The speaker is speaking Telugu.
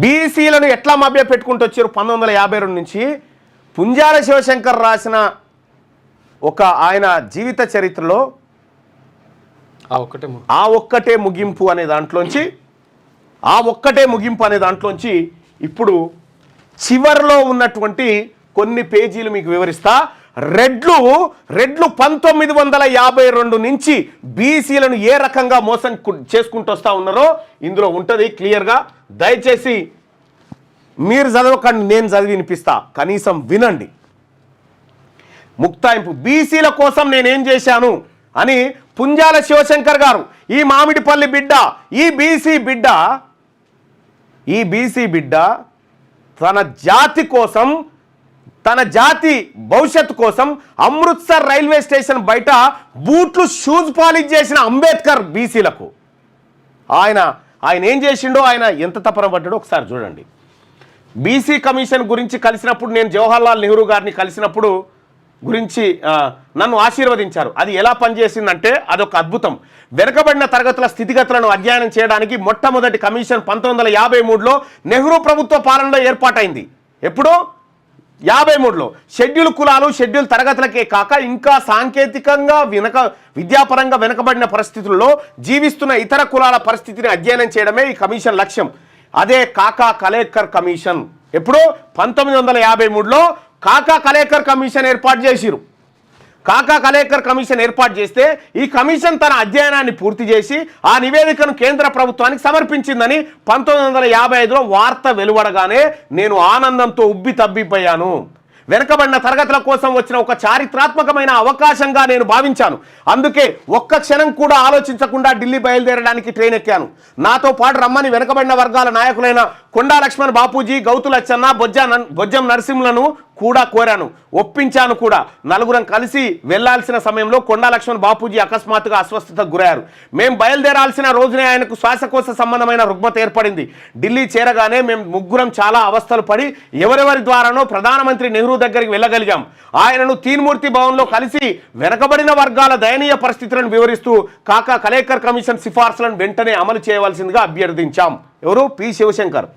బీసీలను ఎట్లా మభ్య పెట్టుకుంటూ వచ్చారు 1952 నుంచి పుంజాల శివశంకర్ రాసిన ఒక ఆయన జీవిత చరిత్రలో ఆ ఒక్కటే ముగింపు అనే దాంట్లోంచి ఇప్పుడు చివర్లో ఉన్నటువంటి కొన్ని పేజీలు మీకు వివరిస్తా. రెడ్లు 1952 నుంచి బీసీలను ఏ రకంగా మోసం చేసుకుంటూ వస్తూ ఉన్నారో ఇందులో ఉంటుంది క్లియర్గా. దయచేసి మీరు చదవకండి, నేను చదివి వినిపిస్తా, కనీసం వినండి. ముక్తాయింపు బీసీల కోసం నేనేం చేశాను అని పుంజాల శివశంకర్ గారు, ఈ మామిడిపల్లి బిడ్డ, ఈ బీసీ బిడ్డ తన జాతి కోసం, తన జాతి భవిష్యత్తు కోసం అమృత్సర్ రైల్వే స్టేషన్ బయట బూట్లు షూస్ పాలిష్ చేసిన అంబేద్కర్ బీసీలకు ఆయన ఏం చేసిండో, ఆయన ఎంత తపన పడ్డాడో ఒకసారి చూడండి. బీసీ కమిషన్ గురించి కలిసినప్పుడు, నేను జవహర్లాల్ నెహ్రూ గారిని కలిసినప్పుడు గురించి నన్ను ఆశీర్వదించారు. అది ఎలా పనిచేసిందంటే అదొక అద్భుతం. వెనుకబడిన తరగతుల స్థితిగతులను అధ్యయనం చేయడానికి మొట్టమొదటి కమిషన్ 1953లో నెహ్రూ ప్రభుత్వ పాలనలో ఏర్పాటైంది. ఎప్పుడు? 53లో. షెడ్యూల్ కులాలు, షెడ్యూల్ తరగతులకే కాక ఇంకా సాంకేతికంగా విద్యాపరంగా వెనుకబడిన పరిస్థితుల్లో జీవిస్తున్న ఇతర కులాల పరిస్థితిని అధ్యయనం చేయడమే ఈ కమిషన్ లక్ష్యం. అదే కాకా కలేకర్ కమిషన్. ఎప్పుడు? 1953లో కాకా కలేకర్ కమిషన్ ఏర్పాటు చేసిరు. కాకా కలేకర్ కమిషన్ ఏర్పాటు చేస్తే ఈ కమిషన్ తన అధ్యయనాన్ని పూర్తి చేసి ఆ నివేదికను కేంద్ర ప్రభుత్వానికి సమర్పించిందని 1955లో వార్త వెలువడగానే నేను ఆనందంతో ఉబ్బి తబ్బిపోయాను. వెనుకబడిన తరగతుల కోసం వచ్చిన ఒక చారిత్రాత్మకమైన అవకాశంగా నేను భావించాను. అందుకే ఒక్క క్షణం కూడా ఆలోచించకుండా ఢిల్లీ బయలుదేరడానికి ట్రైన్ ఎక్కాను. నాతో పాటు రమ్మని వెనుకబడిన వర్గాల నాయకులైన కొండా లక్ష్మణ్ బాపూజీ, గౌతు లచ్చన్న, బొజ్జం నరసింహులను కూడా కోరాను, ఒప్పించాను కూడా. నలుగురం కలిసి వెళ్లాల్సిన సమయంలో కొండా లక్ష్మణ్ బాపూజీ అకస్మాత్తుగా అస్వస్థతకు గురయ్యారు. మేము బయలుదేరాల్సిన రోజునే ఆయనకు శ్వాసకోశ సంబంధమైన రుగ్మత ఏర్పడింది. ఢిల్లీ చేరగానే మేము ముగ్గురం చాలా అవస్థలు పడి ఎవరెవరి ద్వారానో ప్రధానమంత్రి నెహ్రూ దగ్గరికి వెళ్ళగలిగాం. ఆయనను తీన్మూర్తి భవన్లో కలిసి వెనకబడిన వర్గాల దయనీయ పరిస్థితులను వివరిస్తూ కాకా కలేకర్ కమిషన్ సిఫార్సులను వెంటనే అమలు చేయవలసిందిగా అభ్యర్థించాం. ఎవరు? పి. శివశంకర్.